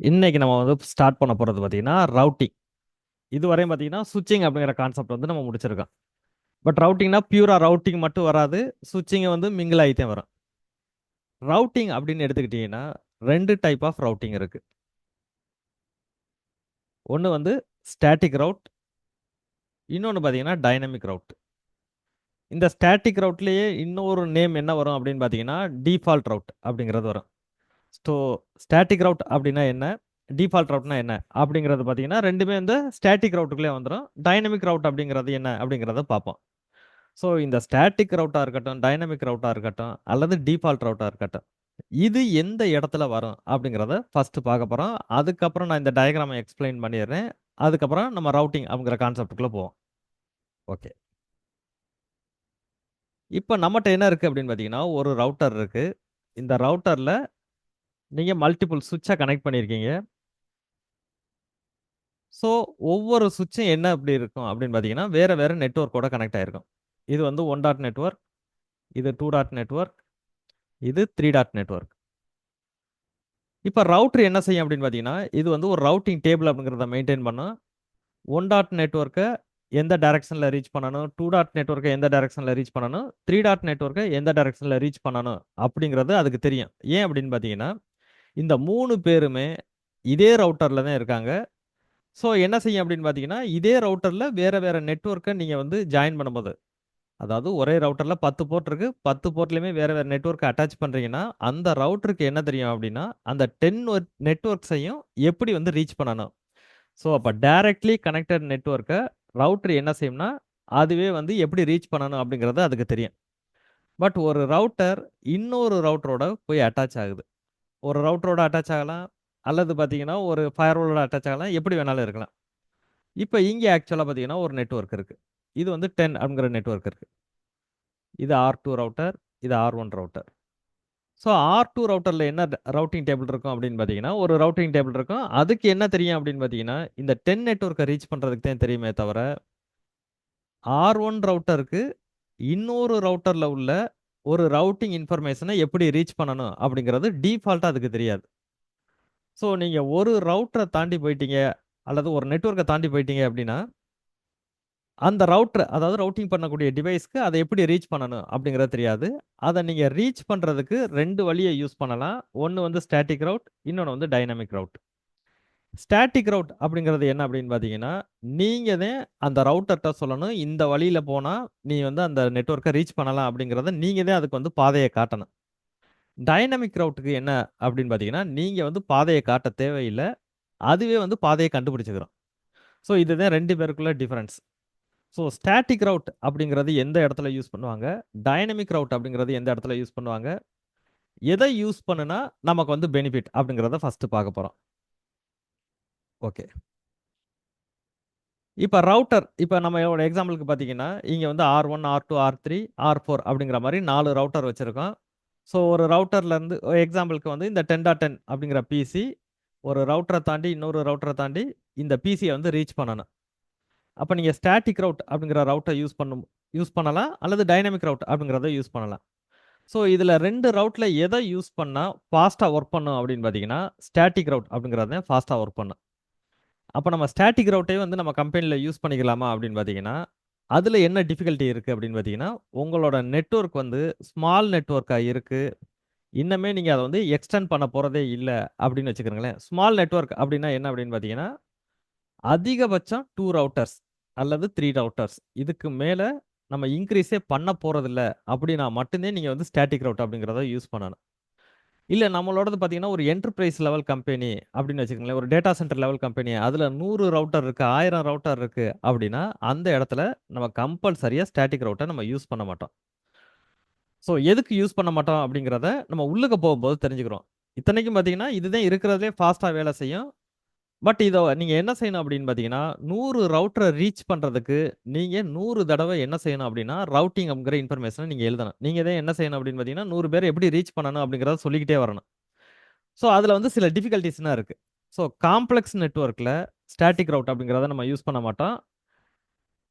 இன்னைக்கு நம்ம வந்து ஸ்டார்ட் பண்ண போறது பார்த்தீங்கன்னா, ரவுட்டிங். இதுவரையும் பார்த்தீங்கன்னா, ஸ்விட்சிங் அப்படிங்கிற கான்செப்ட் வந்து நம்ம முடிச்சிருக்கோம். பட் ரவுட்டிங்னா பியூரா ரவுட்டிங் மட்டும் வராது. ஸ்விட்சிங் வந்து மிங்கிள் ஆயிட்டே வரும். ரவுட்டிங் அப்படின்னு எடுத்துக்கிட்டீங்கன்னா, 2 டைப் ஆஃப் ரவுட்டிங் இருக்கு. ஒண்ணு வந்து ஸ்டாட்டிக் ரவுட். இன்னொன்னு பார்த்தீங்கன்னா, டைனமிக் ரவுட். இந்த ஸ்டாட்டிக் ரவுட்லயே இன்னொரு நேம் என்ன வரும் அப்படின்னு பார்த்தீங்கன்னா, டிஃபால்ட் ரவுட் அப்படிங்கிறது வரும். ஸோ ஸ்டாட்டிக் ரவுட் அப்படின்னா என்ன? டிஃபால்ட் ரவுட்னா என்ன? அப்படிங்கிறது பார்த்தீங்கன்னா, 2மே வந்து ஸ்டாட்டிக் ரவுட்டுக்குள்ளே வந்துரும். டைனமிக் ரவுட் அப்படிங்கிறது என்ன? அப்படிங்கிறத பார்ப்போம். ஸோ இந்த ஸ்டாட்டிக் ரவுட்டா இருக்கட்டும், டைனமிக் ரவுட்டா இருக்கட்டும், அல்லது டிஃபால்ட் ரவுட்டா இருக்கட்டும். இது எந்த இடத்துல வரும் அப்படிங்கிறத ஃபர்ஸ்ட் பார்க்க போறோம். அதுக்கப்புறம் நான் இந்த டயகிராம எக்ஸ்பிளைன் பண்ணிடுறேன். அதுக்கப்புறம் நம்ம ரவுட்டிங் அப்படிங்கிற கான்செப்ட்குள்ள போவோம். ஓகே. இப்ப நம்மட்ட என்ன இருக்கு அப்படின்னு பார்த்தீங்கன்னா, ஒரு ரவுட்டர் இருக்கு. இந்த ரவுட்டர்ல நீங்க மல்டிபிள் ஸ்விட்ச கனெக்ட் பண்ணியிருக்கீங்க. ஸோ ஒவ்வொரு சுவிட்சும் என்ன எப்படி இருக்கும் அப்படின்னு பார்த்தீங்கன்னா, வேற வேற நெட்வொர்க்கோட கனெக்ட் ஆயிருக்கும். இது வந்து 1 டாட் நெட்வொர்க், இது 2 டாட் நெட்வொர்க், இது 3 டாட் நெட்வொர்க். இப்ப ரவுட்டர் என்ன செய்யும் அப்படின்னு பார்த்தீங்கன்னா, இது வந்து ஒரு ரவுட்டிங் டேபிள் அப்படிங்கிறத மெயின்டெயின் பண்ணும். 1 டாட் நெட்வொர்க்க எந்த டைரக்ஷன்ல ரீச் பண்ணணும், 2 டாட் நெட்வொர்க்க எந்த டைரக்ஷன்ல ரீச் பண்ணணும், 3 டாட் நெட்வொர்க்க எந்த டைரக்ஷன்ல ரீச் பண்ணணும் அப்படிங்கிறது அதுக்கு தெரியும். ஏன் அப்படின்னு பார்த்தீங்கன்னா, இந்த 3 பேருமே இதே ரவுட்டர்ல தான் இருக்காங்க. ஸோ என்ன செய்யும் அப்படின்னு பார்த்தீங்கன்னா, இதே ரவுட்டர்ல வேற வேற நெட்வொர்க்க நீங்க வந்து ஜாயின் பண்ணும்போது, அதாவது ஒரே ரவுட்டர்ல 10 போர்ட் இருக்கு. 10 போர்ட்லயுமே வேற வேற நெட்வொர்க் அட்டாச் பண்றீங்கன்னா, அந்த ரவுட்டருக்கு என்ன தெரியும் அப்படின்னா, அந்த 10 நெட்வொர்க்ஸையும் எப்படி வந்து ரீச் பண்ணணும். ஸோ அப்ப டைரக்ட்லி கனெக்டட் நெட்வொர்க்க ரவுட்டர் என்ன செய்யும்னா, அதுவே வந்து எப்படி ரீச் பண்ணணும் அப்படிங்கிறது அதுக்கு தெரியும். பட் ஒரு ரவுட்டர் இன்னொரு ரவுட்டரோட போய் அட்டாச் ஆகுது. ஒரு ரவுட்டரோட அட்டாச் ஆகலாம். அல்லது பார்த்தீங்கன்னா, ஒரு ஃபயர்வாலோட அட்டாச் ஆகலாம். எப்படி வேணாலும் இருக்கலாம். இப்ப இங்க ஆக்சுவலா பார்த்தீங்கன்னா, ஒரு நெட்வொர்க் இருக்கு. இது வந்து 10 அப்படிங்கிற நெட்வொர்க் இருக்கு. இது R2 ரவுட்டர், இது R1 ரவுட்டர். ஸோ R2 ரவுட்டர்ல என்ன ரவுட்டிங் டேபிள் இருக்கும் அப்படின்னு பார்த்தீங்கன்னா, ஒரு ரவுட்டிங் டேபிள் இருக்கும். அதுக்கு என்ன தெரியும் அப்படின்னு பார்த்தீங்கன்னா, இந்த 10 நெட்வொர்க்க ரீச் பண்றதுக்கு தான் தெரியுமே தவிர, R1 ரவுட்டருக்கு இன்னொரு ரவுட்டர்ல உள்ள ஒரு ரவுட்டிங் இன்ஃபர்மேஷன எப்படி ரீச் பண்ணணும் அப்படிங்கிறது டிஃபால்ட்டா அதுக்கு தெரியாது. ஸோ நீங்க ஒரு ரவுட்டர தாண்டி போயிட்டீங்க, அல்லது ஒரு நெட்வொர்க்க தாண்டி போயிட்டீங்க அப்படின்னா, அந்த ரவுட்டர் அதாவது ரவுட்டிங் பண்ணக்கூடிய டிவைஸ்க்கு அத எப்படி ரீச் பண்ணணும் அப்படிங்கிறது தெரியாது. அத நீங்க ரீச் பண்றதுக்கு 2 வழிய யூஸ் பண்ணலாம். ஒண்ணு வந்து ஸ்டாட்டிக் ரவுட், இன்னொன்னு வந்து டைனமிக் ரவுட். ஸ்டாட்டிக் ரவுட் அப்படிங்கிறது என்ன அப்படின்னு பார்த்தீங்கன்னா, நீங்க தான் அந்த ரவுட்டர்ட்ட சொல்லணும். இந்த வழியில போனா நீ வந்து அந்த நெட்வொர்க்க ரீச் பண்ணலாம் அப்படிங்கிறத நீங்க தான் அதுக்கு வந்து பாதைய காட்டணும். டைனமிக் ரவுட்டுக்கு என்ன அப்படின்னு பார்த்தீங்கன்னா, நீங்க வந்து பாதைய காட்ட தேவையில்ல. அதுவே வந்து பாதைய கண்டுபிடிச்சுக்கும். ஸோ இதுதான் 2 பேருக்குள்ள டிஃபரன்ஸ். ஸோ ஸ்டாட்டிக் ரவுட் அப்படிங்கிறது எந்த இடத்துல யூஸ் பண்ணுவாங்க? டைனமிக் ரவுட் அப்படிங்கிறது எந்த இடத்துல யூஸ் பண்ணுவாங்க? எதை யூஸ் பண்ணுனா நமக்கு வந்து பெனிஃபிட் அப்படிங்கிறத ஃபர்ஸ்ட் பார்க்க போறோம். ஓகே. இப்ப ரவுட்டர் இப்ப நம்மளோட எக்ஸாம்பிளுக்கு பார்த்தீங்கன்னா, இங்க வந்து R1, R2, R3, R4 அப்படிங்கிற மாரி 4 ரவுட்டர் வச்சிருக்கோம். ஸோ ஒரு ரவுட்டர்ல இருந்து எக்ஸாம்பிளுக்கு வந்து இந்த 10.10 அப்படிங்கிற பிசி ஒரு ரவுட்டர தாண்டி இன்னொரு ரவுட்டர தாண்டி இந்த பிசிய வந்து ரீச் பண்ணணும். அப்ப நீங்க ஸ்டாட்டிக் ரவுட் அப்படிங்கிற ரவுட்ட யூஸ் பண்ணலாம். அல்லது டைனமிக் ரவுட் அப்படிங்கிறத யூஸ் பண்ணலாம். ஸோ இதுல 2 ரவுட்ல எத யூஸ் பண்ணா ஃபாஸ்ட்டா வொர்க் பண்ணும் அப்படின்னு பார்த்தீங்கன்னா, ஸ்டாட்டிக் ரவுட் அப்படிங்கிறது தான் ஃபாஸ்ட்டா வொர்க் பண்ணும். அப்ப நம்ம ஸ்டாட்டிக் ரவுட்டே வந்து நம்ம கம்பெனில யூஸ் பண்ணிக்கலாமா அப்படின்னு பார்த்தீங்கன்னா, அதுல என்ன டிஃபிகல்ட்டி இருக்கு அப்படின்னு பார்த்தீங்கன்னா, உங்களோட நெட்வொர்க் வந்து ஸ்மால் நெட்வொர்க்கா இருக்கு. இன்னமே நீங்க அத வந்து எக்ஸ்டெண்ட் பண்ண போறதே இல்ல அப்படின்னு வச்சுக்கங்களேன். ஸ்மால் நெட்வொர்க் அப்படின்னா என்ன அப்படின்னு பார்த்தீங்கன்னா, அதிகபட்சம் 2 ரவுட்டர்ஸ் அல்லது 3 ரவுட்டர்ஸ். இதுக்கு மேல நம்ம இன்கிரீஸே பண்ண போறதில்ல அப்படின்னா மட்டும் தான் நீங்க வந்து ஸ்டாட்டிக் ரவுட் அப்படிங்கிறத யூஸ் பண்ணணும். இல்ல நம்மளோடது பார்த்தீங்கன்னா, ஒரு என்டர்பிரைஸ் லெவல் கம்பெனி அப்படின்னு வச்சுக்கங்களேன். ஒரு டேட்டா சென்டர் லெவல் கம்பெனி. அதுல 100 ரவுட்டர் இருக்கு, 1000 ரவுட்டர் இருக்கு அப்படின்னா, அந்த இடத்துல நம்ம கம்பல்சரியா ஸ்டாட்டிக் ரவுட்ட நம்ம யூஸ் பண்ண மாட்டோம். ஸோ எதுக்கு யூஸ் பண்ண மாட்டோம் அப்படிங்கிறத நம்ம உள்ளுக்க போகும்போது தெரிஞ்சுக்கிறோம். இத்தனைக்கும் பார்த்தீங்கன்னா, இதுதான் இருக்கிறதுலயே ஃபாஸ்ட்டா வேலை செய்யும். பட் இத நீங்க என்ன செய்யணும் அப்படின்னு பார்த்தீங்கன்னா, 100 ரவுட்டர ரீச் பண்றதுக்கு நீங்க 100 தடவ என்ன செய்யணும் அப்படின்னா, ரவுட்டிங் அப்படிங்கிற இன்ஃபர்மேஷன நீங்க எழுதணும். நீங்க தான் என்ன செய்யணும் அப்படின்னு பார்த்தீங்கன்னா, 100 பேர எப்படி ரீச் பண்ணணும் அப்படிங்கிறத சொல்லிக்கிட்டே வரணும். ஸோ அதுல வந்து சில டிஃபிகல்டீஸ்லாம் இருக்கு. ஸோ காம்ப்ளக்ஸ் நெட்வொர்க்ல ஸ்டாட்டிக் ரவுட் அப்படிங்கிறத நம்ம யூஸ் பண்ண மாட்டோம்.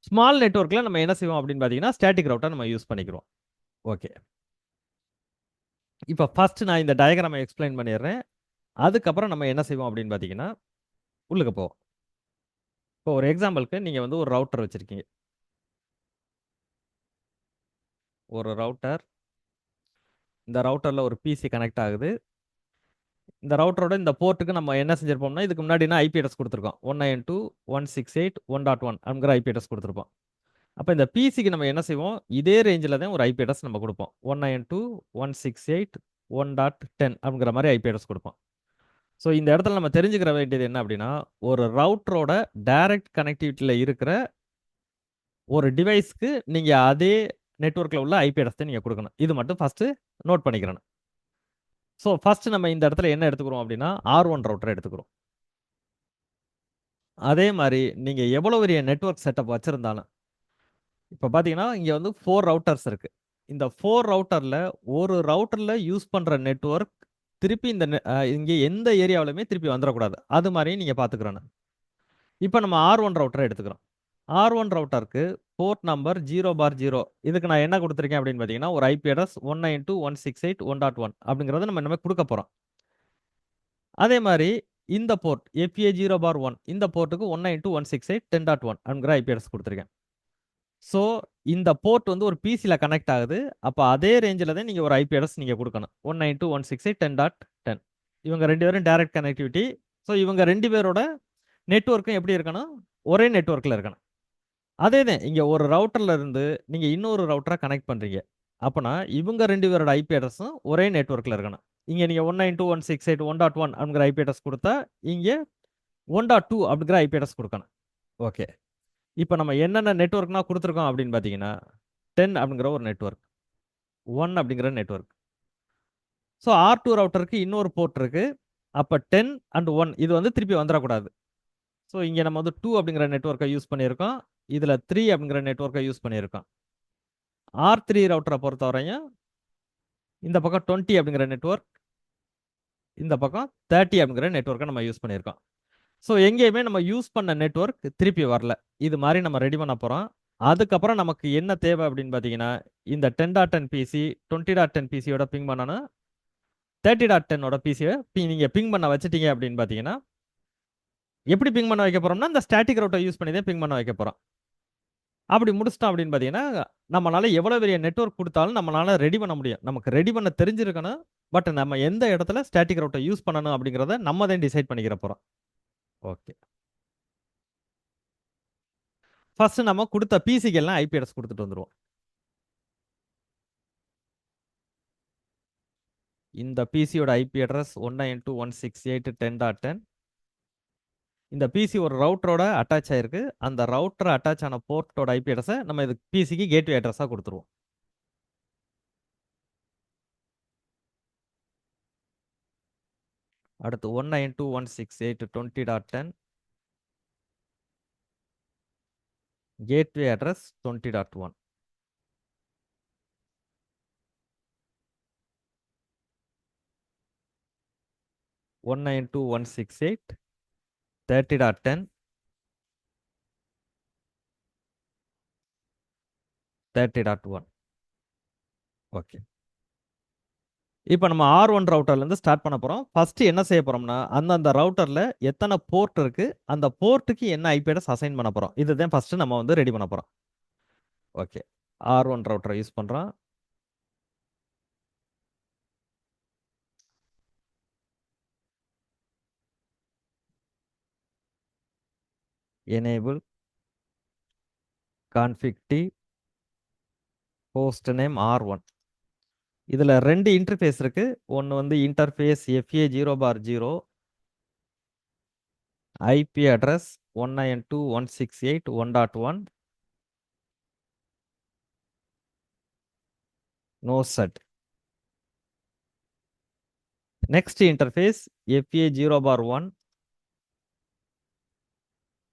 ஸ்மால் நெட்வொர்க்ல நம்ம என்ன செய்வோம் அப்படின்னு பார்த்தீங்கன்னா, ஸ்டாட்டிக் ரவுட்ட நம்ம யூஸ் பண்ணிக்கிறோம். ஓகே. இப்ப ஃபர்ஸ்ட் நான் இந்த டயகிராம எக்ஸ்பிளைன் பண்ணிடுறேன். அதுக்கப்புறம் நம்ம என்ன செய்வோம் அப்படின்னு பார்த்தீங்கன்னா, உள்ளுக்கு போவோம். இப்போ ஒரு எக்ஸாம்பிளுக்கு நீங்க வந்து ஒரு ரவுட்டர் வச்சிருக்கீங்க. ஒரு ரவுட்டர். இந்த ரவுட்டர்ல ஒரு பிசி கனெக்ட் ஆகுது. இந்த ரவுட்டரோட இந்த போர்ட்டுக்கு நம்ம என்ன செஞ்சிருப்போம்னா, இதுக்கு முன்னாடி என்ன ஐபி அட்ரஸ் குடுத்துருக்கோம். 192.168.1.1 அப்படிங்கிற ஐபி அட்ரஸ் குடுத்துருப்போம். அப்ப இந்த பிசிக்கு நம்ம என்ன செய்வோம், இதே ரேஞ்சில தான் ஒரு ஐபி அட்ரஸ் நம்ம குடுப்போம். 192.168.1.10 அப்படிங்கிற மாரி ஐபி அட்ரஸ் குடுப்போம். ஸோ இந்த இடத்துல நம்ம தெரிஞ்சுக்கிற வேண்டியது என்ன அப்படின்னா, ஒரு ரவுட்டரோட டைரக்ட் கனெக்டிவிட்டில இருக்கிற ஒரு டிவைஸ்க்கு நீங்க அதே நெட்வொர்க்ல உள்ள ஐபி அட்ரஸ் தான் நீங்க குடுக்கணும். இது மட்டும் ஃபர்ஸ்ட் நோட் பண்ணிக்கிறணும். ஸோ ஃபர்ஸ்ட் நம்ம இந்த இடத்துல என்ன எடுத்துக்கிறோம் அப்படின்னா, R1 ரவுட்டர் எடுத்துக்கிறோம். அதே மாரி நீங்க எவ்வளவு பெரிய நெட்வொர்க் செட்டப் வச்சிருந்தாலும், இப்ப பார்த்தீங்கன்னா, இங்க வந்து 4 ரவுட்டர்ஸ் இருக்கு. இந்த 4 ரவுட்டர்ல ஒரு ரவுட்டர்ல யூஸ் பண்ற நெட்வொர்க் திருப்பி இந்த இங்க எந்த ஏரியாவுலயுமே திருப்பி வந்துரக்கூடாது. அது மாரியும் நீங்க பார்த்துக்கிறணும். இப்ப நம்ம R1 ரவுட்டர எடுத்துக்கிறோம். R1 ரவுட்டருக்கு போர்ட் நம்பர் 0/0 இதுக்கு நான் என்ன குடுத்திருக்கேன் அப்படின்னு பார்த்தீங்கன்னா, ஒரு ஐபி அட்ரஸ் 192.168.1.1 அப்படிங்கிறத நம்ம இனிமே குடுக்கப் போறோம். அதே மாரி இந்த போர்ட் FA0/1 இந்த போர்ட்டுக்கு 192.168.10.1 அப்படிங்கிற ஐபி அட்ரஸ் குடுத்திருக்கேன். ஸோ, இந்த போர்ட் வந்து ஒரு பிசில கனெக்ட் ஆகுது. அப்ப அதே ரேஞ்சில தான் நீங்க ஒரு ஐபி அட்ரஸ் நீங்க குடுக்கணும். 192.168.10.10 இவங்க 2 பேரும் டைரக்ட் கனெக்டிவிட்டி. ஸோ, இவங்க 2 பேரோட நெட்வொர்க்கும் எப்படி இருக்கணும்? ஒரே நெட்வொர்க்ல இருக்கணும். அதே தான் இங்க ஒரு ரவுட்டர்ல இருந்து நீங்க இன்னொரு ரவுட்டர கனெக்ட் பண்றீங்க. அப்பன்னா இவங்க 2 பேரோட ஐபி அட்ரஸும் ஒரே நெட்வொர்க்ல இருக்கணும். இங்க நீங்க 192.168.1.1 அப்படிங்கிற ஐபி அட்ரஸ் குடுத்தா, இங்க 1.2 அப்படிங்கிற ஐபி அட்ரஸ் குடுக்கணும். ஓகே. இப்ப நம்ம என்னென்ன நெட்வொர்க்னா குடுத்துருக்கோம் அப்படின்னு பார்த்தீங்கன்னா, 10 அப்படிங்கிற ஒரு நெட்வொர்க். 1 அப்படிங்கிற நெட்வொர்க். ஸோ R2 ரவுட்டருக்கு இன்னொரு போர்ட் இருக்கு. அப்ப 10 அண்ட் 1 இது வந்து திருப்பி வந்துரக்கூடாது. ஸோ இங்க நம்ம வந்து 2 அப்படிங்கிற நெட்வொர்க்க யூஸ் பண்ணியிருக்கோம். இதுல 3 அப்படிங்கிற நெட்வொர்க்க யூஸ் பண்ணியிருக்கோம். R3 ரவுட்டர பொறுத்தவரையும் இந்த பக்கம் 20 அப்படிங்கிற நெட்வொர்க், இந்த பக்கம் 30 அப்படிங்கிற நெட்வொர்க்க நம்ம யூஸ் பண்ணியிருக்கோம். ஸோ எங்கேயுமே நம்ம யூஸ் பண்ண நெட்வொர்க் திருப்பி வரல. இது மாரி நம்ம ரெடி பண்ண போறோம். அதுக்கப்புறம் நமக்கு என்ன தேவை அப்படின்னு பார்த்தீங்கன்னா, இந்த 10.10 பிசி 20.10 பிசியோட பிங் பண்ணணும். 30.10 ஓட பிசிய நீங்க பிங் பண்ண வச்சுட்டீங்க அப்படின்னு பார்த்தீங்கன்னா, எப்படி பிங் பண்ண வைக்க போறோம்னா, இந்த ஸ்டாட்டிக் ரவுட்டர் யூஸ் பண்ணி தான் பிங் பண்ண வைக்க போறோம். அப்படி முடிச்சிட்டோம் அப்படின்னு பார்த்தீங்கன்னா, நம்மளால எவ்வளவு பெரிய நெட்வொர்க் குடுத்தாலும் நம்மளால ரெடி பண்ண முடியும். நமக்கு ரெடி பண்ண தெரிஞ்சிருக்கணும். பட் நம்ம எந்த இடத்துல ஸ்டாட்டிக் ரவுட்டர் யூஸ் பண்ணணும் அப்படிங்கிறத நம்ம தான் டிசைட் பண்ணிக்கிற போறோம். ஓகே. ஃபர்ஸ்ட் நம்ம குடுத்த பிசிக்கு எல்லாம் ஐபி அட்ரஸ் குடுத்துட்டு வந்துருவோம். இந்த பிசியோட ஐபி அட்ரஸ் 192.168.10.10. இந்த பிசி ஒரு ரவுட்டரோட அட்டாச் ஆயிருக்கு. அந்த ரவுட்டர் அட்டாச் ஆன போர்ட்டோட ஐபி அட்ரஸ நம்ம இது பிசிக்கு கேட்வே அட்ரஸா குடுத்துருவோம். அடுத்து 192.168.20.10 கேட்வே அட்ரஸ் 20.1. 192.168.30.10 30.1. ஓகே. இப்ப நம்ம R1 ரவுட்டர்ல இருந்து ஸ்டார்ட் பண்ண போறோம். ஃபர்ஸ்ட் என்ன செய்ய போறோம்னா, அந்தந்த ரவுட்டர்ல எத்தன போர்ட் இருக்கு, அந்த போர்ட்டுக்கு என்ன ஐபி அட்ரஸ் அசைன் பண்ண போறோம். இதுதான் ஃபர்ஸ்ட் நம்ம வந்து ரெடி பண்ண போறோம். ஓகே. R1 ரவுட்டர யூஸ் பண்றோம். Enable config T host name R1. இதுல 2 இன்டர்ஃபேஸ் இருக்கு. ஒன்னு வந்து interface FA0/0 IP address 192.168.1.1 no shut. Next interface FA0/1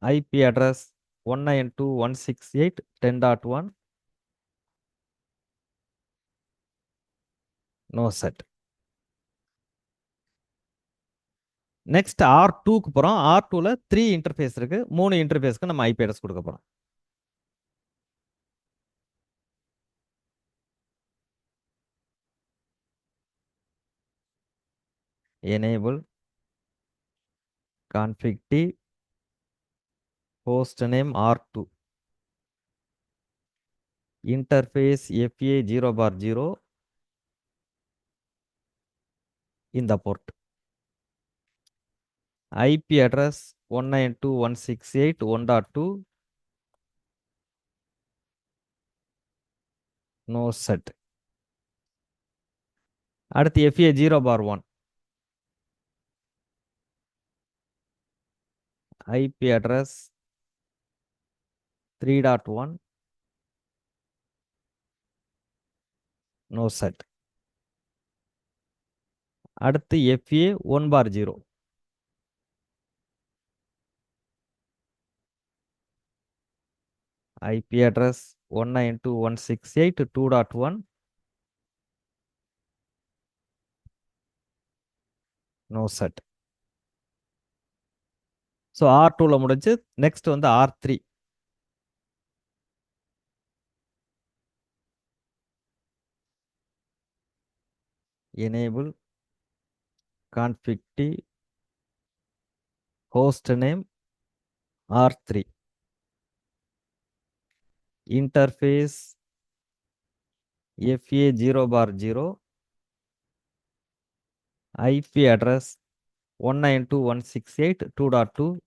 IP address 192.168.10.1 no shut. Next R2க்கு போறோம். R2ல 3 இன்டர்ஃபேஸ் இருக்கு. 3 இன்டர்ஃபேஸ்க்கு நம்ம ஐபி அட்ரஸ் கொடுக்க போறோம். Enable config t host name R2 interface FA 0/0 இந்த port IP address 192.168.1.2 no set அடுத்து FA 0/1 IP address 3.1 no set அடுத்து FA 1/0 IP address 192.168.2.1 no set so R2ல முடிஞ்சு நெக்ஸ்ட் வந்து R3 enable config t host name R3 interface FA 0/0 IP address 192.168.2.2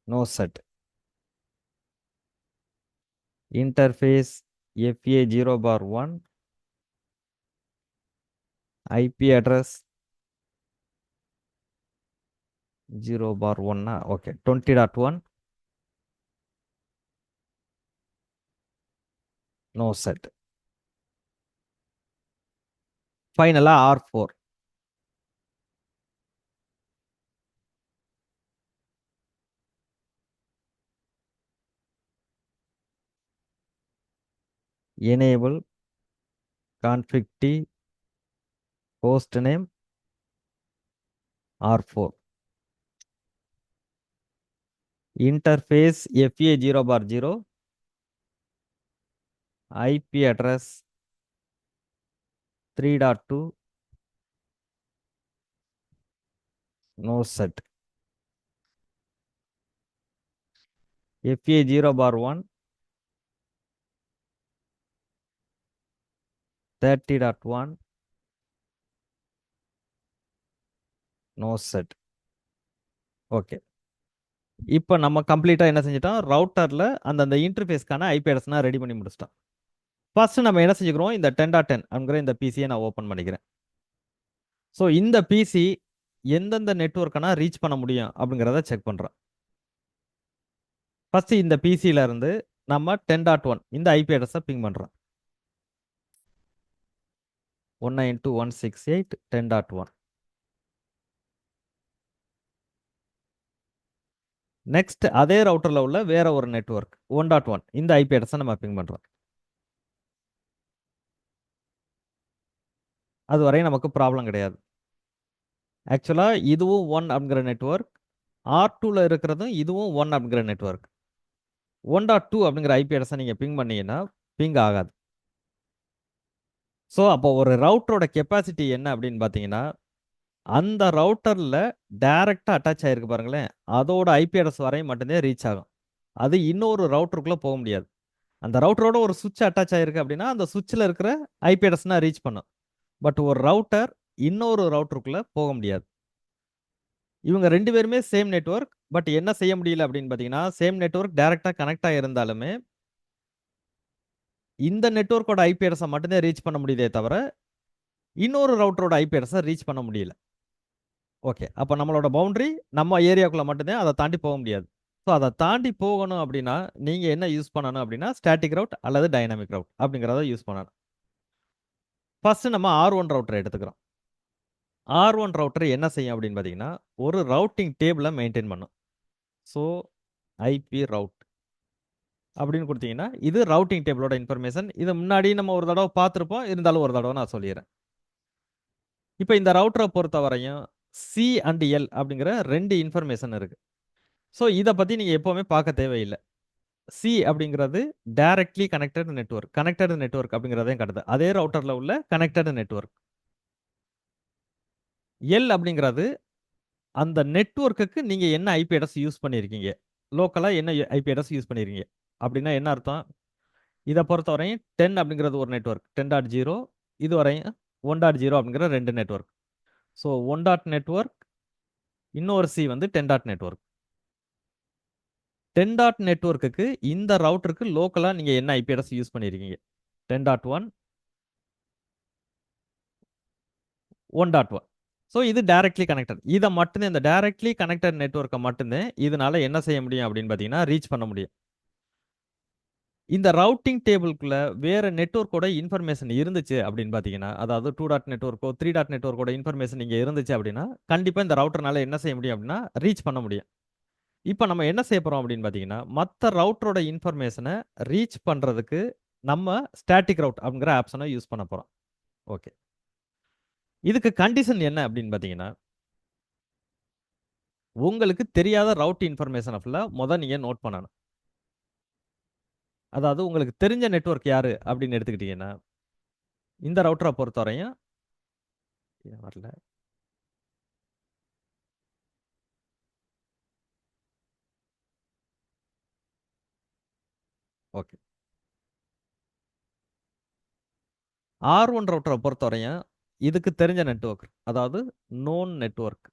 no set interface FA 0/1 IP address 0/1 okay 20.1 no set ஃபைனலா R4 enable config t host name R4 interface FA 0/0 IP address 3.2 no set FA 0/1 30.1 no set okay இப்போ நம்ம கம்ப்ளீட்டா என்ன செஞ்சிட்டோம் ரவுட்டர்ல அந்த இன்டர்ஃபேஸ்க்கான IP அட்ரஸ்னா ready பண்ணி முடிச்சிட்டோம் first நம்ம என்ன செஞ்சுக்கிறோம் இந்த 10.10 அப்படிங்கிற இந்த பிசியை நான் ஓப்பன் பண்ணிக்கிறேன் ஸோ இந்த பிசி எந்தெந்த நெட்வொர்க்கனா ரீச் பண்ண முடியும் அப்படிங்கிறத செக் பண்ணுறோம் ஃபர்ஸ்ட் இந்த பிசியில இருந்து நம்ம 10.1 இந்த ஐபி அட்ரஸை பிங் பண்ணுறோம் 192.168.10.1 நெக்ஸ்ட் அதே ரவுட்டர்ல உள்ள வேற ஒரு நெட்வொர்க் 1.1 இந்த ஐபி அட்ரஸை நம்ம பிங் பண்றோம் அது வரையும் நமக்கு ப்ராப்ளம் கிடையாது ஆக்சுவலா இதுவும் 1 அப்படிங்கிற நெட்வொர்க் R2ல இருக்கிறதும் இதுவும் 1 அப்படிங்கிற நெட்வொர்க் 1.2 அப்படிங்கிற ஐபி அட்ரஸை நீங்க பிங் பண்ணீங்கன்னா பிங் ஆகாது ஸோ அப்போ ஒரு ரவுட்டரோட கெப்பாசிட்டி என்ன அப்படின்னு பார்த்தீங்கன்னா அந்த ரவுட்டரில் டைரெக்டாக அட்டாச் ஆகிருக்கு பாருங்களேன் அதோட ஐபி அட்ரஸ் வரையும் மட்டும்தான் ரீச் ஆகும் அது இன்னொரு ரவுட்டருக்குள்ளே போக முடியாது அந்த ரவுட்டரோட ஒரு சுவிட்ச் அட்டாச் ஆகிருக்கு அப்படின்னா அந்த சுவிட்சில் இருக்கிற ஐபி அட்ரஸ்னா ரீச் பண்ணும் பட் ஒரு ரவுட்டர் இன்னொரு ரவுட்டருக்குள்ளே போக முடியாது இவங்க ரெண்டு பேருமே சேம் நெட்வொர்க் பட் என்ன செய்ய முடியல அப்படின்னு பார்த்தீங்கன்னா சேம் நெட்வொர்க் டைரெக்டாக கனெக்ட் ஆகியிருந்தாலுமே இந்த நெட்வொர்க்கோட ஐபி அட்ரஸை மட்டும்தான் ரீச் பண்ண முடியுதே தவிர இன்னொரு ரவுட்டரோட ஐபி அட்ரஸை ரீச் பண்ண முடியல ஓகே அப்போ நம்மளோட பவுண்டரி நம்ம ஏரியாக்குள்ளே மட்டும்தான் அதை தாண்டி போக முடியாது ஸோ அதை தாண்டி போகணும் அப்படின்னா நீங்கள் என்ன யூஸ் பண்ணணும் அப்படின்னா ஸ்டாட்டிக் ரவுட் அல்லது டைனாமிக் ரவுட் அப்படிங்கிறத யூஸ் பண்ணணும் ஃபர்ஸ்ட் நம்ம R1 ரவுட்டரை எடுத்துக்கிறோம் R1 ரவுட்டர் என்ன செய்யும் அப்படின்னு பார்த்தீங்கன்னா ஒரு ரவுட்டிங் டேபிளை மெயின்டைன் பண்ணும் ஸோ ஐபி ரவுட் அப்படின்னு கொடுத்தீங்கன்னா இது ரவுட்டிங் டேபிளோட இன்ஃபர்மேஷன் இதை முன்னாடி நம்ம ஒரு தடவை பார்த்துருப்போம் இருந்தாலும் ஒரு தடவை நான் சொல்லிடுறேன் இப்போ இந்த ரவுட்டரை பொறுத்த வரையும் சி அண்ட் எல் அப்படிங்கிற ரெண்டு இன்ஃபர்மேஷன் இருக்கு ஸோ இதை பற்றி நீங்கள் எப்போவுமே பார்க்க தேவையில்லை சி அப்படிங்கிறது டைரக்ட்லி கனெக்டட் நெட்வொர்க் அப்படிங்கிறதையும் காட்டுது அதே ரவுட்டரில் உள்ள கனெக்டட் நெட்வொர்க் எல் அப்படிங்கிறது அந்த நெட்வொர்க்குக்கு நீங்க என்ன ஐபி அட்ரஸ் யூஸ் பண்ணியிருக்கீங்க. லோக்கலா என்ன ஐபி அட்ரஸ் யூஸ் பண்ணியிருக்கீங்க. அப்படின்னா என்ன அர்த்தம்? இத பொறுத்தவரையும் 10 அப்படிங்கிறது ஒரு நெட்வொர்க் 10.0, இதுவரையும் 1.0 அப்படிங்கிற 2 நெட்வொர்க். ஸோ 1 டாட் நெட்வொர்க், இன்னொரு சி வந்து 10 டாட் நெட்வொர்க். 10 டாட் நெட்வொர்க்குக்கு இந்த ரவுட்டருக்கு லோக்கலா நீங்க என்ன ஐபி அட்ரஸ் யூஸ் பண்ணியிருக்கீங்க. 10.1, 1.1. ஸோ இது டைரக்ட்லி கனெக்டட். இதை மட்டும்தான், இந்த டைரக்ட்லி கனெக்டட் நெட்வொர்க்கை மட்டும்தான் இதனால என்ன செய்ய முடியும் அப்படின்னு பார்த்தீங்கன்னா ரீச் பண்ண முடியும். இந்த ரவுட்டிங் டேபிள்குள்ள வேற நெட்வொர்க்கோட இன்ஃபர்மேஷன் இருந்துச்சு அப்படின்னு பார்த்தீங்கன்னா, அதாவது 2 டாட் நெட்வொர்க்கோ 3 டாட் நெட்வொர்க்கோட இன்ஃபர்மேஷன் இங்கே இருந்துச்சு அப்படின்னா கண்டிப்பாக இந்த ரவுட்டர்னால என்ன செய்ய முடியும் அப்படின்னா ரீச் பண்ண முடியும். இப்போ நம்ம என்ன செய்ய போறோம் அப்படின்னு பார்த்தீங்கன்னா, மற்ற ரவுட்டரோட இன்ஃபர்மேஷனை ரீச் பண்ணுறதுக்கு நம்ம ஸ்டாட்டிக் ரவுட் அப்படிங்கிற ஆப்ஷனை யூஸ் பண்ண போகிறோம். ஓகே, இதுக்கு கண்டிஷன் என்ன அப்படின்னு பார்த்தீங்கன்னா, உங்களுக்கு தெரியாத ரவுட் இன்ஃபர்மேஷனை ஃபுல்லாக நீங்கள் நோட் பண்ணணும். அதாவது உங்களுக்கு தெரிஞ்ச நெட்வொர்க் யாரு அப்படின்னு எடுத்துக்கிட்டீங்கன்னா, இந்த ரவுட்டரை பொறுத்தவரையும் வரல. ஓகே, R1 ரவுட்டரை பொறுத்தவரையும் இதுக்கு தெரிஞ்ச நெட்வொர்க், அதாவது நோன் நெட்வொர்க்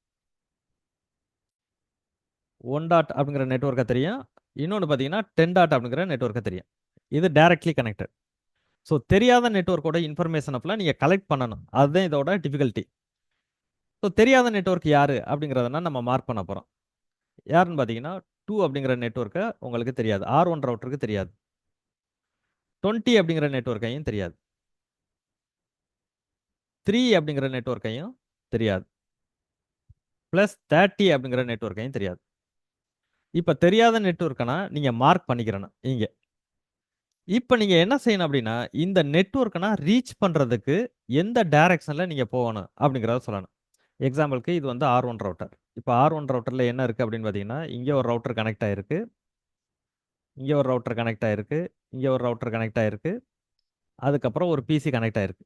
1 டாட் அப்படிங்கிற நெட்வொர்க்கை தெரியும். இன்னொன்று பார்த்தீங்கன்னா 10 டாட் அப்படிங்கிற நெட்வொர்க்கை தெரியும். இது டைரக்ட்லி கனெக்டட். ஸோ தெரியாத நெட்வொர்க்கோட இன்ஃபர்மேஷனை ஃபுல்லாக நீங்கள் கலெக்ட் பண்ணணும். அதுதான் இதோட டிஃபிகல்ட்டி. ஸோ தெரியாத நெட்வொர்க் யாரு அப்படிங்கிறதுனா நம்ம மார்க் பண்ண போகிறோம். யாருன்னு பார்த்தீங்கன்னா 2 அப்படிங்கிற நெட்வொர்க்கை உங்களுக்கு தெரியாது. R1 ரவுட்டருக்கு தெரியாது. 20 அப்படிங்கிற நெட்வொர்க்கையும் தெரியாது. 3 அப்படிங்கிற நெட்வொர்க்கையும் தெரியாது. ப்ளஸ் 30 அப்படிங்கிற நெட்வொர்க்கையும் தெரியாது. இப்போ தெரியாத நெட்வொர்க்கனா நீங்கள் மார்க் பண்ணிக்கிறணும் இங்கே. இப்போ நீங்கள் என்ன செய்யணும் அப்படின்னா, இந்த நெட்வொர்க்கனா ரீச் பண்ணுறதுக்கு எந்த டைரக்ஷனில் நீங்கள் போகணும் அப்படிங்கிறத சொல்லணும். எக்ஸாம்பிளுக்கு இது வந்து R1 ரவுட்டர். இப்போ R1 ரவுட்டரில் என்ன இருக்குது அப்படின்னு பார்த்தீங்கன்னா, இங்கே ஒரு ரவுட்டர் கனெக்ட் ஆகிருக்கு, இங்கே ஒரு ரவுட்டர் கனெக்ட் ஆகிருக்கு, இங்கே ஒரு ரவுட்டர் கனெக்ட் ஆகிருக்கு, அதுக்கப்புறம் ஒரு பிசி கனெக்ட் ஆகிருக்கு.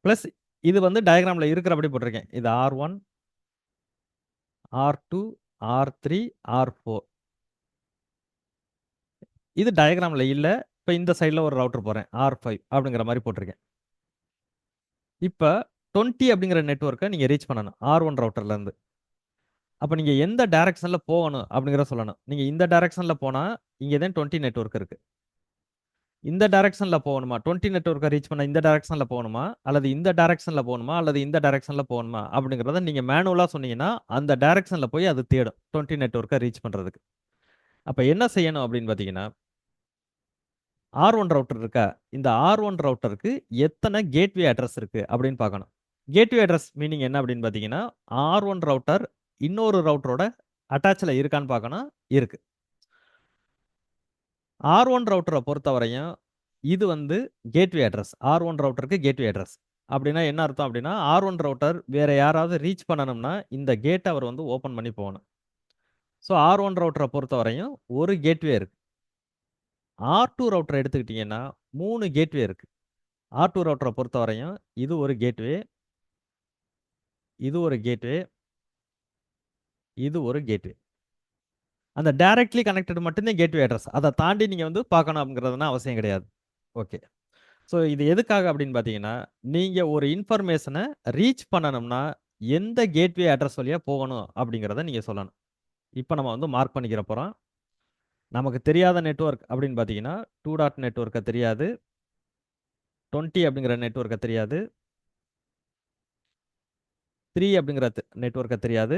ப்ளஸ் இது வந்து டயக்ராமில் இருக்கிறபடி போட்டிருக்கேன். இது R1, R2, R3, R4. இது டயக்ராமில் இல்லை. இப்போ இந்த சைடில் ஒரு ரவுட்டர் போகிறேன், R5 அப்படிங்கிற மாதிரி போட்டிருக்கேன். இப்போ 20 அப்படிங்கிற நெட்வொர்க்கை நீங்கள் ரீச் பண்ணணும் R1 ரவுட்டர்லேருந்து. அப்போ நீங்கள் எந்த டைரக்ஷனில் போகணும் அப்படிங்கிறத சொல்லணும். நீங்கள் இந்த டைரக்ஷனில் போனால் இங்கே தான் 20 நெட்வொர்க் இருக்குது. இந்த டைரக்ஷனில் போகணுமா, 20 நெட்வொர்க்கை ரீச் பண்ண இந்த டைரக்ஷனில் போகணுமா, அல்லது இந்த டைரக்ஷனில் போகணுமா, அல்லது இந்த டைரக்ஷனில் போகணுமா அப்படிங்கிறத நீங்கள் மேனுவலாக சொன்னீங்கன்னா அந்த டைரக்ஷனில் போய் அது தேடும் 20 நெட்வொர்க்கை ரீச் பண்ணுறதுக்கு. அப்போ என்ன செய்யணும் அப்படின்னு பார்த்தீங்கன்னா, R1 ரவுட்டர் இருக்கா, இந்த R1 ரவுட்டருக்கு எத்தனை கேட்வே அட்ரஸ் இருக்குது அப்படின்னு பார்க்கணும். கேட்வே அட்ரஸ் மீனிங் என்ன அப்படின்னு பார்த்தீங்கன்னா, R1 ரவுட்டர் இன்னொரு ரவுட்டரோட அட்டாச்சில் இருக்கான்னு பார்க்கணும். இருக்கு. R1 ரவுட்டரை பொறுத்தவரையும் இது வந்து கேட்வே அட்ரஸ். R1 ரவுட்டருக்கு கேட்வே அட்ரஸ். அப்படின்னா என்ன அர்த்தம் அப்படின்னா, R1 ரவுட்டர் வேற யாராவது ரீச் பண்ணணும்னா இந்த கேட் அவர் வந்து ஓப்பன் பண்ணி போகணும். ஸோ R1 ரவுட்டரை பொறுத்தவரையும் ஒரு கேட்வே இருக்கு. R2 ரவுட்டர் எடுத்துக்கிட்டிங்கன்னா 3 கேட்வே இருக்கு. R2 ரவுட்டரை பொறுத்தவரையும் இது ஒரு கேட்வே, இது ஒரு கேட்வே, இது ஒரு கேட்வே. அந்த டைரக்ட்லி கனெக்டட் மட்டும்தான் கேட்வே அட்ரஸ். அதை தாண்டி நீங்கள் வந்து பார்க்கணும் அப்படிங்கிறதுனா அவசியம் கிடையாது. ஓகே, ஸோ இது எதுக்காக அப்படின்னு பார்த்தீங்கன்னா, நீங்கள் ஒரு இன்ஃபர்மேஷனை ரீச் பண்ணணும்னா எந்த கேட்வே அட்ரஸ் வழியாக போகணும் அப்படிங்கிறத நீங்கள் சொல்லணும். இப்போ நம்ம வந்து மார்க் பண்ணிக்கிற போகிறோம். நமக்கு தெரியாத நெட்வொர்க் அப்படின்னு பார்த்தீங்கன்னா 2 டாட் நெட்வொர்க்கை தெரியாது, 20 அப்படிங்கிற நெட்வொர்க்கை தெரியாது, 3 அப்படிங்கிற நெட்வொர்க்கை தெரியாது,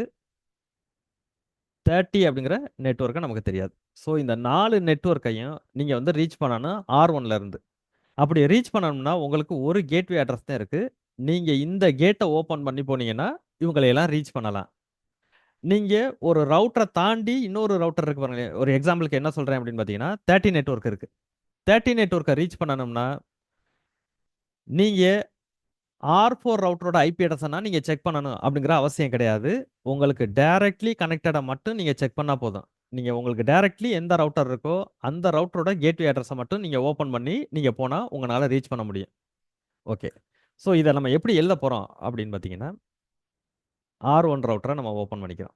30 அப்படிங்கிற நெட்வொர்க்கை நமக்கு தெரியாது. ஸோ இந்த 4 நெட்வொர்க்கையும் நீங்கள் வந்து ரீச் பண்ணணும் R1ல இருந்து. அப்படி ரீச் பண்ணணும்னா உங்களுக்கு ஒரு கேட்வே அட்ரஸ் தான் இருக்குது. நீங்கள் இந்த கேட்டை ஓப்பன் பண்ணி போனீங்கன்னா இவங்களையெல்லாம் ரீச் பண்ணலாம். நீங்கள் ஒரு ரவுட்டரை தாண்டி இன்னொரு ரவுட்டர் இருக்கு பாருங்க. ஒரு எக்ஸாம்பிளுக்கு என்ன சொல்கிறேன் அப்படின்னு பார்த்தீங்கன்னா 30 நெட்வொர்க் இருக்குது. 30 நெட்வொர்க்கை ரீச் பண்ணணும்னா நீங்கள் R4 ரவுட்டரோட ஐபி அட்ரஸை நீங்கள் செக் பண்ணணும் அப்படிங்கிற அவசியம் கிடையாது. உங்களுக்கு டைரக்ட்லி கனெக்டடை மட்டும் நீங்கள் செக் பண்ணால் போதும். நீங்கள் உங்களுக்கு டைரக்ட்லி எந்த ரவுட்டர் இருக்கோ அந்த ரவுட்டரோட கேட்வே அட்ரஸை மட்டும் நீங்கள் ஓப்பன் பண்ணி நீங்கள் போனால் உங்களால் ரீச் பண்ண முடியும். ஓகே, ஸோ இதை நம்ம எப்படி எழுத போகிறோம் அப்படின்னு பார்த்தீங்கன்னா R1 ரவுட்டரை நம்ம ஓப்பன் பண்ணிக்கிறோம்.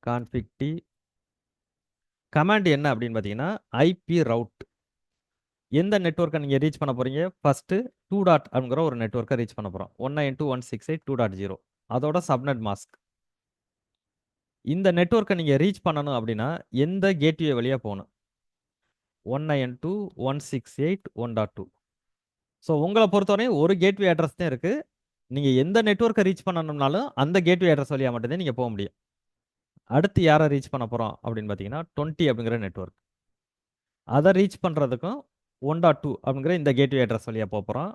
கான்ஃபிக் டி கமாண்ட் என்ன அப்படின்னு பார்த்தீங்கன்னா ஐபி ரவுட். எந்த நெட்வொர்க்கை நீங்கள் ரீச் பண்ண போகிறீங்க? ஃபஸ்ட்டு 2 டாட் அப்படிங்கிற ஒரு நெட்வொர்க்கை ரீச் பண்ண போகிறோம். 192.168.2.0 அதோட சப்நெட் மாஸ்க். இந்த நெட்வொர்க்கை நீங்கள் ரீச் பண்ணணும் அப்படின்னா எந்த கேட்வே வழியாக போகணும்? 192.168.1.2. ஸோ உங்களை பொறுத்தவரையும் ஒரு கேட்வே அட்ரஸ் தான் இருக்குது. நீங்கள் எந்த நெட்வொர்க்கை ரீச் பண்ணணும்னாலும் அந்த கேட்வே அட்ரஸ் வழியாக மட்டும்தான் நீங்கள் போக முடியும். அடுத்து யாரை ரீச் பண்ண போகிறோம் அப்படின்னு பார்த்தீங்கன்னா 20 அப்படிங்கிற நெட்வொர்க். அதை ரீச் பண்ணுறதுக்கும் 1.2 அப்படிங்கிற இந்த கேட்வே அட்ரஸ் வழியாக போகிறோம்.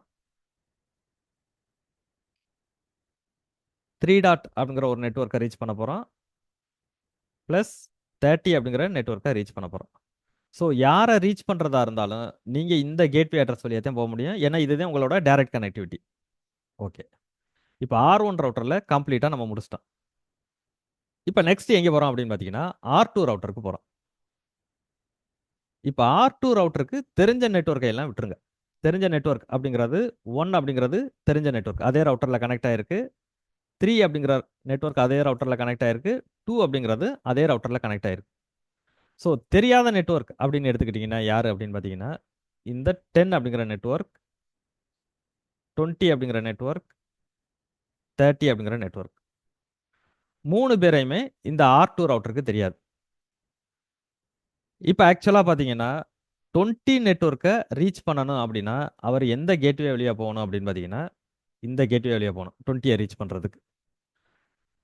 3 டாட் அப்படிங்கிற ஒரு நெட்வொர்க்கை ரீச் பண்ண போகிறோம். ப்ளஸ் 30 அப்படிங்கிற நெட்வொர்க்கை ரீச் பண்ண போகிறோம். ஸோ யாரை ரீச் பண்ணுறதா இருந்தாலும் நீங்கள் இந்த கேட்வே அட்ரஸ் வழியாக தான் போக முடியும். ஏன்னா இதுதான் உங்களோட டைரக்ட் கனெக்டிவிட்டி. ஓகே, இப்போ R1 ரவுட்டரில் கம்ப்ளீட்டாக நம்ம முடிச்சிட்டோம். இப்போ நெக்ஸ்ட் எங்கே போகிறோம் அப்படின்னு பார்த்தீங்கன்னா R2 ரவுட்டருக்கு போகிறோம். இப்போ R2 ரவுட்டருக்கு தெரிஞ்ச நெட்வொர்க்கை எல்லாம் விட்டுருங்க. தெரிஞ்ச நெட்வொர்க் அப்படிங்கிறது 1 அப்படிங்கிறது தெரிஞ்ச நெட்வொர்க், அதே ரவுட்டரில் கனெக்ட் ஆகிருக்கு. 3 அப்படிங்கிற நெட்வொர்க் அதே ரவுட்டரில் கனெக்ட் ஆகிருக்கு. 2 அப்படிங்கிறது அதே ரவுட்டரில் கனெக்ட் ஆகிருக்கு. ஸோ தெரியாத நெட்வொர்க் அப்படின்னு எடுத்துக்கிட்டிங்கன்னா யார் அப்படின்னு பார்த்தீங்கன்னா இந்த 10 அப்படிங்கிற நெட்வொர்க், 20 அப்படிங்கிற நெட்வொர்க், 30 அப்படிங்கிற நெட்வொர்க். 3 பேரையுமே இந்த R2 ரவுட்டருக்கு தெரியாது. இப்போ ஆக்சுவலாக பார்த்தீங்கன்னா 20 நெட்வொர்க்கை ரீச் பண்ணணும் அப்படின்னா அவர் எந்த கேட்வே வழியாக போகணும் அப்படின்னு பார்த்தீங்கன்னா இந்த கேட்வே வழியாக போகணும் 20யை ரீச் பண்ணுறதுக்கு.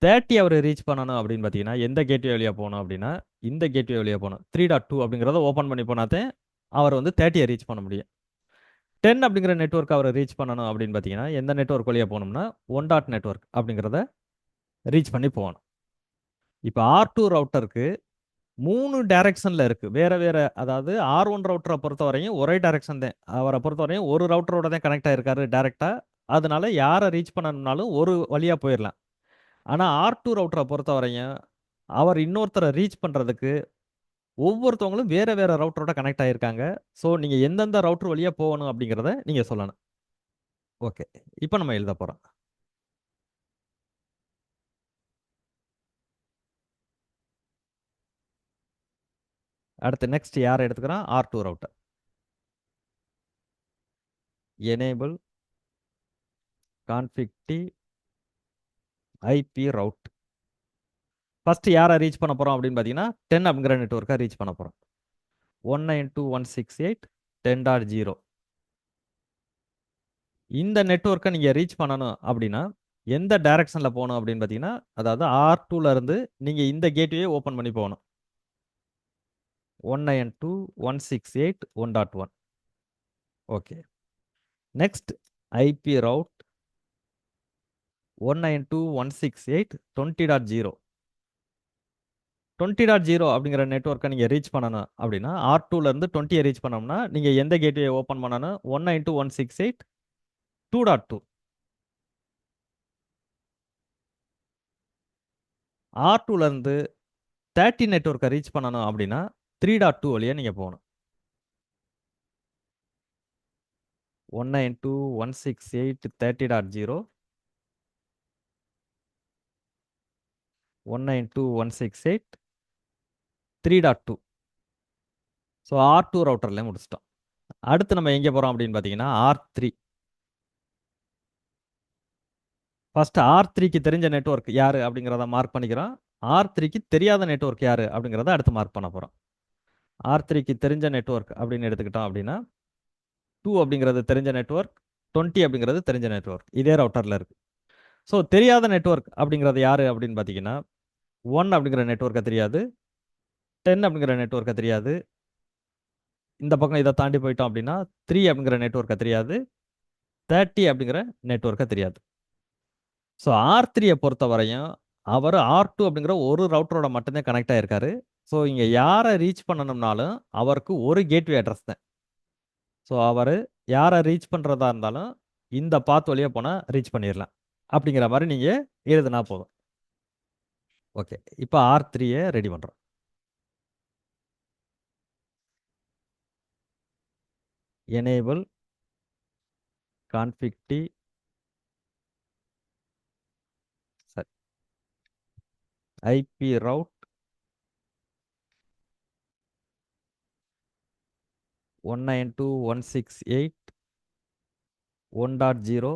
30 அவர் ரீச் பண்ணணும் அப்படின்னு பார்த்தீங்கன்னா எந்த கேட்வே வழியாக போகணும் அப்படின்னா இந்த கேட்வே வழியாக போகணும். 3.2 அப்படிங்கிறத ஓப்பன் பண்ணி போனாதான் அவர் வந்து 30யை ரீச் பண்ண முடியும். 10 அப்படிங்கிற நெட்வொர்க் அவரை ரீச் பண்ணணும் அப்படின்னு பார்த்தீங்கன்னா எந்த நெட்வொர்க் வழியாக போகணும்னா 1 டாட் நெட்வொர்க் அப்படிங்கிறத ரீச் பண்ணி போகணும். இப்போ R2 ரவுட்டருக்கு 3 டைரக்ஷனில் இருக்குது வேறு வேறு. அதாவது R1 ரவுட்டரை பொறுத்தவரையும் ஒரே டைரக்ஷன் தான். அவரை பொறுத்தவரையும் ஒரு ரவுட்டரோட தான் கனெக்ட் ஆகிருக்காரு டேரெக்டாக. அதனால யாரை ரீச் பண்ணணும்னாலும் ஒரு வழியாக போயிடலாம். ஆனால் R2 ரவுட்டரை பொறுத்தவரையும் அவர் இன்னொருத்தரை ரீச் பண்ணுறதுக்கு ஒவ்வொருத்தவங்களும் வேறு வேறு ரவுட்டரோட கனெக்ட் ஆகியிருக்காங்க. ஸோ நீங்கள் எந்தெந்த ரவுட்டர் வழியாக போகணும் அப்படிங்கிறத நீங்கள் சொல்லணும். ஓகே, இப்போ நம்ம எழுத போகிறோம். அடுத்து நெக்ஸ்ட் யாரை எடுத்துக்கிறோம்? R2 router. Enable config T IP route. First யாரை ரீச் பண்ண போகிறோம் அப்படின்னு பார்த்தீங்கன்னா 10 அப்படிங்கிற நெட்வொர்க்கை ரீச் பண்ண போகிறோம். 192.168.10.0 இந்த நெட்வொர்க்கை நீங்கள் ரீச் பண்ணணும் அப்படின்னா எந்த டைரக்ஷனில் போகணும் அப்படின்னு பார்த்தீங்கன்னா அதாவது R2லேருந்து நீங்கள் இந்த கேட்வே ஓப்பன் பண்ணி போகணும். 192.168.1.1. Okay, next IP route 192.168.20.0. 20.0 அப்படிங்கிற நெட்வொர்க்கை நீங்கள் ரீச் பண்ணணும் அப்படின்னா R2லேருந்து 20யை ரீச் பண்ணோம்னா நீங்கள் எந்த கேட்வே ஓப்பன் பண்ணணும்? 192.168.2.2. R2லேருந்து 30 நெட்வொர்க்கை ரீச் பண்ணணும் அப்படின்னா 3.2 வழியாக நீங்கள் போகணும். 192.168.30.0 192.168.3.2. ஸோ R2 ரவுட்டரில் முடிச்சிட்டோம். அடுத்து நம்ம எங்கே போகிறோம் அப்படின்னு பார்த்தீங்கன்னா R3. ஃபஸ்ட்டு R3க்கு தெரிஞ்ச நெட்வொர்க் யார் அப்படிங்கிறத மார்க் பண்ணிக்கிறோம். R3க்கு தெரியாத நெட்வொர்க் யார் அப்படிங்கிறத அடுத்து மார்க் பண்ண போகிறோம். R3க்கு தெரிஞ்ச நெட்வொர்க் அப்படின்னு எடுத்துக்கிட்டோம் அப்படின்னா 2 அப்படிங்கிறது தெரிஞ்ச நெட்வொர்க், 20 அப்படிங்கிறது தெரிஞ்ச நெட்வொர்க். இதே ரவுட்டரில் இருக்குது. ஸோ தெரியாத நெட்வொர்க் அப்படிங்கிறது யார் அப்படின்னு பார்த்தீங்கன்னா 1 அப்படிங்கிற நெட்வொர்க்கை தெரியாது, 10 அப்படிங்கிற நெட்வொர்க்கை தெரியாது, இந்த பக்கம் இதை தாண்டி போயிட்டோம் அப்படின்னா 3 அப்படிங்கிற நெட்வொர்க்கை தெரியாது, 30 அப்படிங்கிற நெட்வொர்க்கை தெரியாது. ஸோ R3யை பொறுத்த வரையும் அவர் R2 அப்படிங்கிற ஒரு ரவுட்டரோட மட்டும்தான் கனெக்ட் ஆகிருக்காரு. ஸோ இங்கே யாரை ரீச் பண்ணணும்னாலும் அவருக்கு ஒரு கேட்வே அட்ரஸ் தான். ஸோ அவர் யாரை ரீச் பண்ணுறதா இருந்தாலும் இந்த பாத் வழியாக போனால் ரீச் பண்ணிடலாம் அப்படிங்கிற மாதிரி நீங்கள் எழுதுனா போதும். ஓகே, இப்போ R3யை ரெடி பண்ணுறோம். enable config t sorry, IP route 192.168.1.0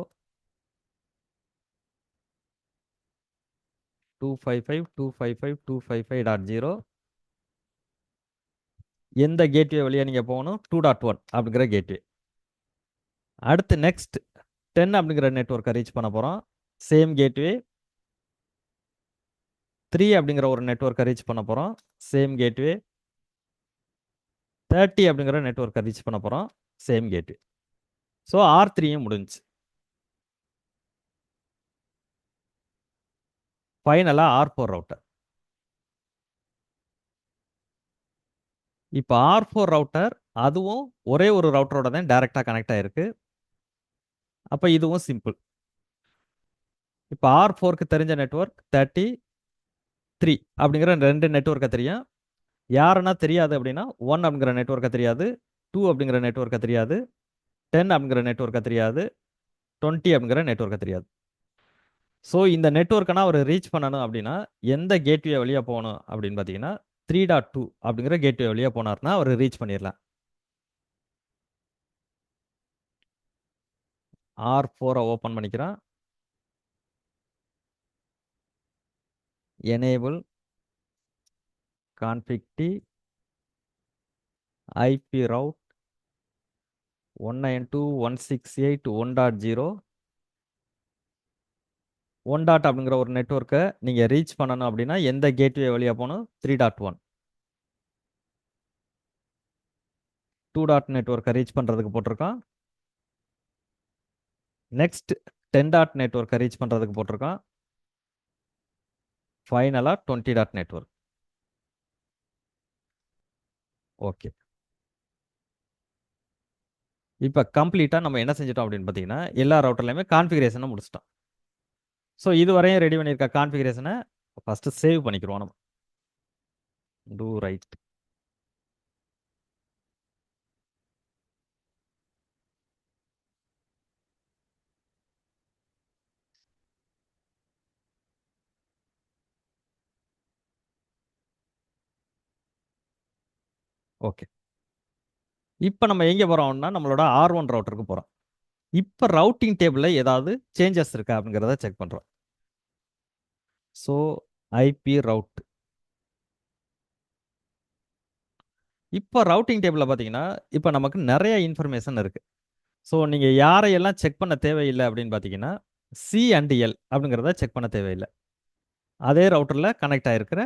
255.255.255.0 எந்த கேட்வே வழியா நீங்க போகணும் 2.1 அப்படிங்கிற கேட்வே. அடுத்து நெக்ஸ்ட் 10 அப்படிங்கிற நெட்வொர்க்கை ரீச் பண்ண போறோம். Same gateway. 3 அப்படிங்கிற ஒரு நெட்வொர்க்கை ரீச் பண்ண போறோம். Same gateway. 30 அப்படிங்கிற நெட்வொர்க்கை ரீச் பண்ண போறோம். Same gateway. ஸோ R3யும் முடிஞ்சுச்சு. ஃபைனலா R4 ரவுட்டர். இப்போ R4 ரவுட்டர் அதுவும் ஒரே ஒரு ரவுட்டரோட தான் டைரக்டா கனெக்ட் ஆயிருக்கு. அப்ப இதுவும் சிம்பிள். இப்போ R4க்கு தெரிஞ்ச நெட்வொர்க் 33 அப்படிங்கிற 2 நெட்வொர்க்கை தெரியும். யாருன்னா தெரியாது அப்படின்னா 1 அப்படிங்கிற நெட்வொர்க்கை தெரியாது, 2 அப்படிங்கிற நெட்வொர்க்கை தெரியாது, 10 அப்படிங்கிற நெட்வொர்க்கை தெரியாது, 20 அப்படிங்கிற நெட்வொர்க்கை தெரியாது. ஸோ இந்த நெட்வொர்க்கை அவர் ரீச் பண்ணணும் அப்படின்னா எந்த கேட்வே வழியா போகணும் அப்படின்னு பார்த்தீங்கன்னா 3.2 அப்படிங்கிற கேட்வே வழியா போனார்னா அவர் ரீச் பண்ணிடலாம். R4 ஓப்பன் பண்ணிக்கிறோம். enable config t IP route 192.168.1.0 1 dot அப்படிங்கிற ஒரு நெட்வொர்க்கை நீங்க ரீச் பண்ணணும் அப்படின்னா எந்த கேட்வே வழியா போகணும் 3.1 2 டாட் நெட்வொர்க்கை ரீச் பண்றதுக்கு போட்டிருக்கோம். நெக்ஸ்ட் 10 டாட் நெட்வொர்க்கை ரீச் பண்றதுக்கு போட்டிருக்கோம். ஃபைனலா 20 டாட் நெட்வொர்க். ஓகே. இப்போ கம்ப்ளீட்டா நம்ம என்ன செஞ்சிட்டோம் அப்படின்னு பார்த்தீங்கன்னா எல்லா ரவுட்டர்லையுமே கான்ஃபிகரேஷனை முடிச்சிட்டோம். ஸோ இதுவரையும் ரெடி பண்ணியிருக்க கான்ஃபிகரேஷனை ஃபர்ஸ்ட் சேவ் பண்ணிக்கிறோம் நம்ம. Do write. ஓகே. இப்போ நம்ம எங்கே போகிறோம்னா நம்மளோட R1 ரவுட்டருக்கு போகிறோம். இப்போ ரவுட்டிங் டேபிளில் ஏதாவது சேஞ்சஸ் இருக்கா அப்படிங்கிறத செக் பண்ணுறோம். So IP route. இப்போ ரவுட்டிங் டேபிளில் பார்த்தீங்கன்னா இப்போ நமக்கு நிறைய இன்ஃபர்மேஷன் இருக்குது. ஸோ நீங்கள் யாரையெல்லாம் செக் பண்ண தேவையில்லை அப்படின்னு பார்த்தீங்கன்னா C&L அப்படிங்கிறத செக் பண்ண தேவையில்லை. அதே ரவுட்டரில் கனெக்ட் ஆகிருக்கிற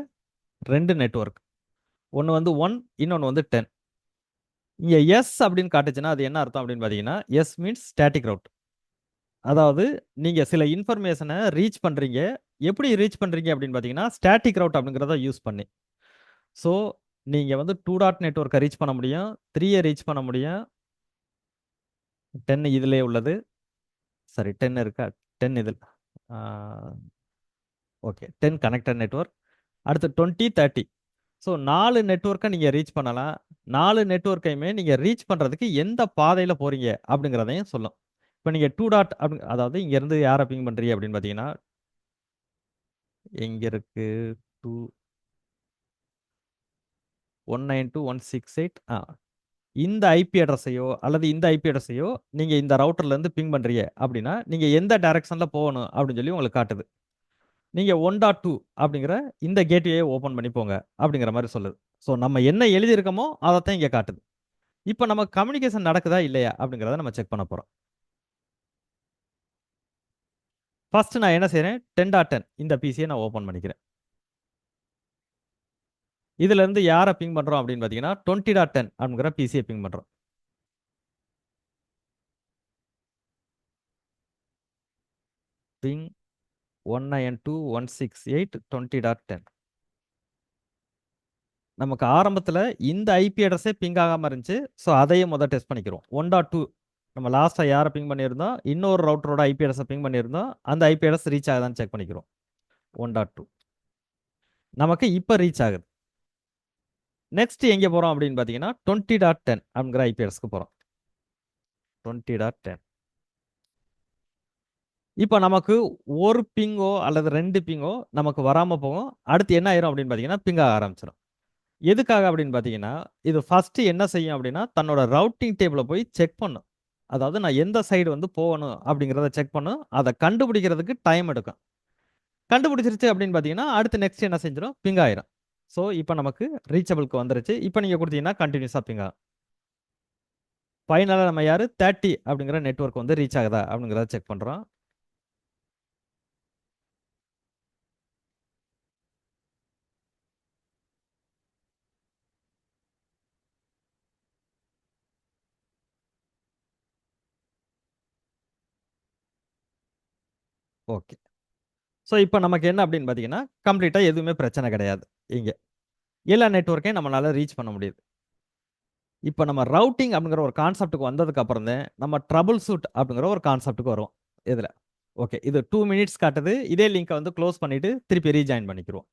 2 நெட்வொர்க். ஒன்று வந்து 1, இன்னொன்று வந்து 10. இங்கே எஸ் அப்படின்னு காட்டுச்சுன்னா அது என்ன அர்த்தம் அப்படின்னு பார்த்தீங்கன்னா எஸ் மீன்ஸ் ஸ்டாட்டிக் ரவுட். அதாவது நீங்கள் சில இன்ஃபர்மேஷனை ரீச் பண்ணுறீங்க. எப்படி ரீச் பண்ணுறீங்க அப்படின்னு பார்த்தீங்கன்னா ஸ்டாட்டிக் ரவுட் அப்படிங்கிறத யூஸ் பண்ணி. ஸோ நீங்கள் வந்து 2 டாட் நெட்வொர்க்கை ரீச் பண்ண முடியும், 3யை ரீச் பண்ண முடியும், 10 இதிலே உள்ளது. சரி 10 இருக்கா, 10 இதில். Okay 10 connected network. அடுத்து 20, 30. ஸோ 4 நெட்வொர்க்கை நீங்கள் ரீச் பண்ணலாம். 4 நெட்வொர்க்கையுமே நீங்கள் ரீச் பண்ணுறதுக்கு எந்த பாதையில் போகிறீங்க அப்படிங்கிறதையும் சொல்லும். இப்போ நீங்கள் 2 டாட் அப்படி அதாவது இங்கேருந்து யாரை பிங் பண்ணுறீங்க அப்படின்னு பார்த்தீங்கன்னா எங்கே இருக்கு 2 192.168 இந்த ஐபி அட்ரஸையோ அல்லது இந்த ஐபி அட்ரஸையோ நீங்கள் இந்த ரவுட்டர்லேருந்து பிங் பண்ணுறீங்க அப்படின்னா நீங்கள் எந்த டைரக்ஷனில் போகணும் அப்படின்னு சொல்லி உங்களுக்கு காட்டுது. நீங்கள் 1.2 அப்படிங்கிற இந்த கேட்வேயை ஓப்பன் பண்ணி போங்க அப்படிங்கிற மாதிரி சொல்லுது. ஸோ நம்ம என்ன எழுதியிருக்கோமோ அதைத்தான் இங்கே காட்டுது. இப்போ நம்ம கம்யூனிகேஷன் நடக்குதா இல்லையா அப்படிங்கிறத நம்ம செக் பண்ண போகிறோம். ஃபர்ஸ்ட் நான் என்ன செய்கிறேன் 10.10 இந்த பிசியை நான் ஓப்பன் பண்ணிக்கிறேன். இதுலேருந்து யாரை பிங் பண்ணுறோம் அப்படின்னு பார்த்தீங்கன்னா 20.10 அப்படிங்கிற பிசியை பிங் பண்ணுறோம். பிங் 192.168.20.10. நமக்கு ஆரம்பத்தில் இந்த ஐபி அட்ரஸே பிங் ஆகாமல் இருந்துச்சு. ஸோ அதையும் முதல் டெஸ்ட் பண்ணிக்கிறோம். 1.2 நம்ம லாஸ்ட்டாக யாரை பிங் பண்ணியிருந்தோம், இன்னொரு ரவுட்டரோட ஐபி அட்ரஸை பிங் பண்ணியிருந்தோம், அந்த ஐபி அட்ரஸ் ரீச் ஆகுதான்னு செக் பண்ணிக்கிறோம். 1.2 நமக்கு இப்போ ரீச் ஆகுது. நெக்ஸ்ட் எங்கே போகிறோம் அப்படின்னு பார்த்தீங்கன்னா 20.10 அப்படிங்கிற ஐபி அட்ரஸ்க்கு போகிறோம். 20.10. இப்போ நமக்கு ஒரு பிங்கோ அல்லது 2 பிங்கோ நமக்கு வராம போகும். அடுத்து என்ன ஆயிரும் அப்படின்னு பார்த்தீங்கன்னா, பிங் ஆக ஆரம்பிச்சிடும். எதுக்காக அப்படின்னு பார்த்தீங்கன்னா, இது ஃபர்ஸ்ட்டு என்ன செய்யும் அப்படின்னா, தன்னோட ரவுட்டிங் டேபிள போய் செக் பண்ணும். அதாவது நான் எந்த சைடு வந்து போகணும் அப்படிங்கிறத செக் பண்ணும். அத கண்டுபிடிக்கிறதுக்கு டைம் எடுக்கும். கண்டுபிடிச்சிருச்சு அப்படின்னு பார்த்தீங்கன்னா, அடுத்து நெக்ஸ்ட் என்ன செஞ்சிரும்? பிங் ஆயிரும். ஸோ, இப்போ நமக்கு ரீச்சபிள்க்கு வந்துருச்சு. இப்போ நீங்க குடுத்தீங்கன்னா கன்டினியூஸா பிங் ஆகும். ஃபைனலா நம்ம யாரு 30 அப்படிங்கிற நெட்வொர்க் வந்து ரீச் ஆகுதா அப்படிங்கிறத செக் பண்றோம். ஓகே. ஸோ, இப்போ நமக்கு என்ன அப்படின்னு பார்த்தீங்கன்னா, கம்ப்ளீட்டா எதுவுமே பிரச்சனை கிடையாது இங்க. எல்லா நெட்வொர்க்கையும் நம்மளால ரீச் பண்ண முடியுது. இப்போ நம்ம ரவுட்டிங் அப்படிங்கிற ஒரு கான்செப்ட்க்கு வந்ததுக்கு அப்புறம் தான், நம்ம ட்ரபிள் ஷூட் அப்படிங்கிற ஒரு கான்செப்ட்க்கு வருவோம். இதுல. ஓகே. இது 2 மினிட்ஸ் காட்டுது. இதே லிங்க்க வந்து க்ளோஸ் பண்ணிட்டு திருப்பி ரீஜாயின் பண்ணிக்கிருவோம்.